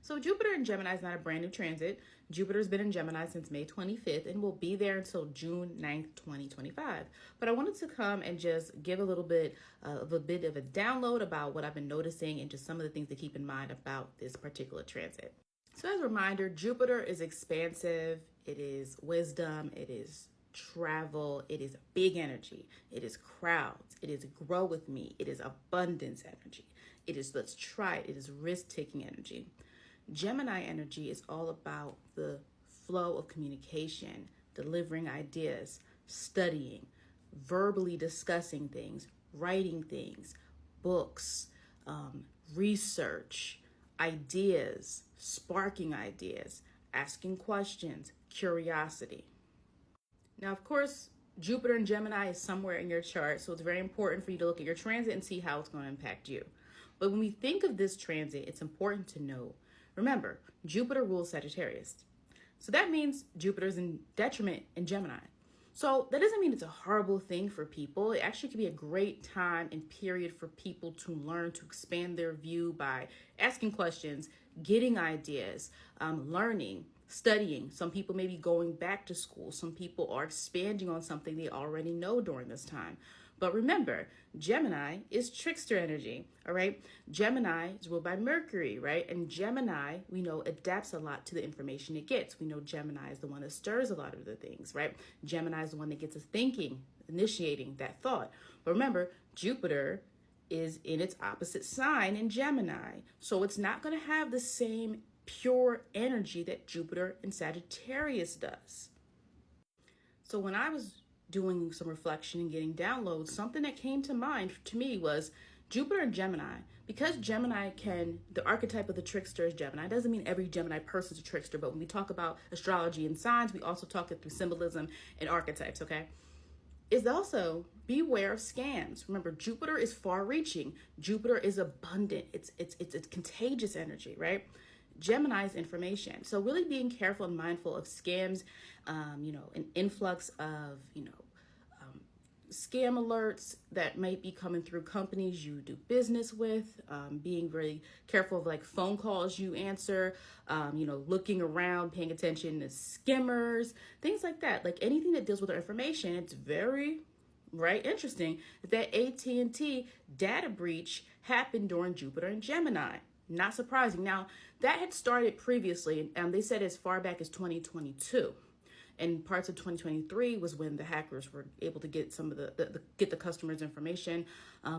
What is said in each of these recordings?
So Jupiter in Gemini is not a brand new transit. Jupiter's been in Gemini since May 25th and will be there until June 9th, 2025. But I wanted to come and just give a little bit of a download about what I've been noticing and just some of the things to keep in mind about this particular transit. So as a reminder, Jupiter is expansive, it is wisdom, it is travel, it is big energy, it is crowds, it is grow with me, it is abundance energy, it is let's try it is risk-taking energy. Gemini energy is all about the flow of communication, delivering ideas, studying, verbally discussing things, writing things, books, research, ideas, sparking ideas, asking questions, curiosity. Now, of course, Jupiter in Gemini is somewhere in your chart, so it's very important for you to look at your transit and see how it's going to impact you. But when we think of this transit, it's important to know, remember, Jupiter rules Sagittarius. So that means Jupiter's in detriment in Gemini. So that doesn't mean it's a horrible thing for people. It actually could be a great time and period for people to learn, to expand their view by asking questions, getting ideas, learning, studying. Some people may be going back to school. Some people are expanding on something they already know during this time. But remember, Gemini is trickster energy, all right? Gemini is ruled by Mercury, right? And Gemini, we know, adapts a lot to the information it gets. We know Gemini is the one that stirs a lot of the things, right? Gemini is the one that gets us thinking, initiating that thought. But remember, Jupiter is in its opposite sign in Gemini. So it's not going to have the same pure energy that Jupiter in Sagittarius does. So when I was doing some reflection and getting downloads, something that came to mind to me was Jupiter and Gemini. Because Gemini the archetype of the trickster is Gemini. It doesn't mean every Gemini person is a trickster, but when we talk about astrology and signs, we also talk it through symbolism and archetypes, okay? Is also beware of scams. Remember, Jupiter is far reaching. Jupiter is abundant. It's contagious energy, right? Gemini's information. So really being careful and mindful of scams, an influx of, scam alerts that might be coming through companies you do business with, being very careful of like phone calls you answer, looking around, paying attention to skimmers, things like that. Like anything that deals with our information, it's very interesting that AT&T data breach happened during Jupiter and Gemini. Not surprising. Now, that had started previously, and they said as far back as 2022. And parts of 2023 was when the hackers were able to get some of get the customers' information.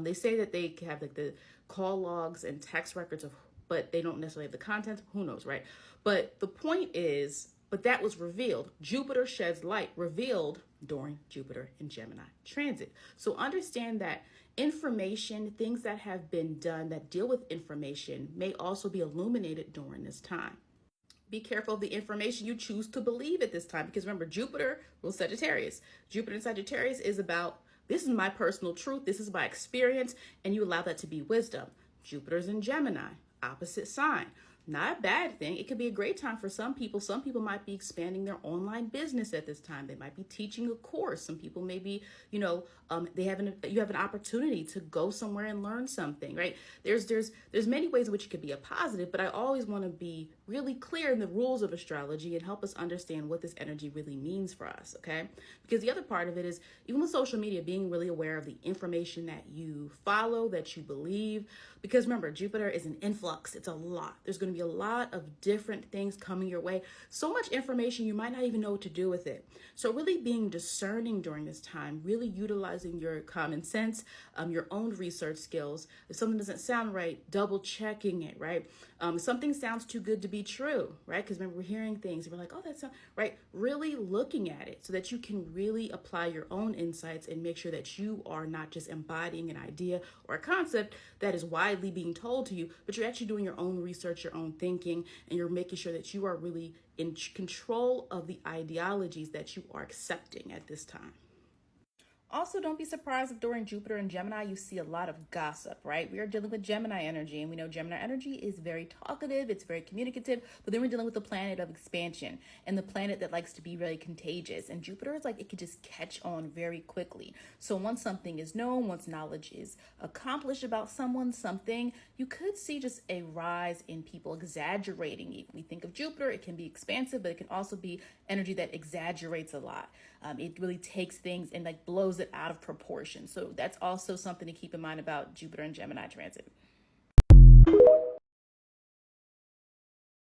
They say that they have like the call logs and text records but they don't necessarily have the content. Who knows, right? But the point is, but that was revealed. Jupiter sheds light, revealed during Jupiter and Gemini transit. So understand that information, things that have been done that deal with information may also be illuminated during this time. Be careful of the information you choose to believe at this time, because remember, Jupiter rules Sagittarius. Jupiter in Sagittarius is about, this is my personal truth, this is my experience, and you allow that to be wisdom. Jupiter's in Gemini, opposite sign. Not a bad thing. It could be a great time for some people. Some people might be expanding their online business at this time. They might be teaching a course. Some people may be, you have an opportunity to go somewhere and learn something, right? There's many ways in which it could be a positive, but I always want to be really clear in the rules of astrology and help us understand what this energy really means for us, okay? Because the other part of it is, even with social media, being really aware of the information that you follow, that you believe. Because remember, Jupiter is an influx. It's a lot. There's going to be a lot of different things coming your way. So much information, you might not even know what to do with it. So really being discerning during this time, really utilizing your common sense, your own research skills. If something doesn't sound right, double checking it, right? Something sounds too good to be true, right? Because remember, we're hearing things and we're like, oh, that's not right. Really looking at it so that you can really apply your own insights and make sure that you are not just embodying an idea or a concept that is widely being told to you, but you're actually doing your own research, your own thinking, and you're making sure that you are really in control of the ideologies that you are accepting at this time. Also, don't be surprised if during Jupiter and Gemini you see a lot of gossip, right? We are dealing with Gemini energy, and we know Gemini energy is very talkative, it's very communicative, but then we're dealing with the planet of expansion and the planet that likes to be really contagious. And Jupiter is like, it could just catch on very quickly. So once something is known, once knowledge is accomplished about someone, something, you could see just a rise in people exaggerating it. We think of Jupiter, it can be expansive, but it can also be energy that exaggerates a lot. It really takes things and like blows it out of proportion. So that's also something to keep in mind about Jupiter and Gemini transit.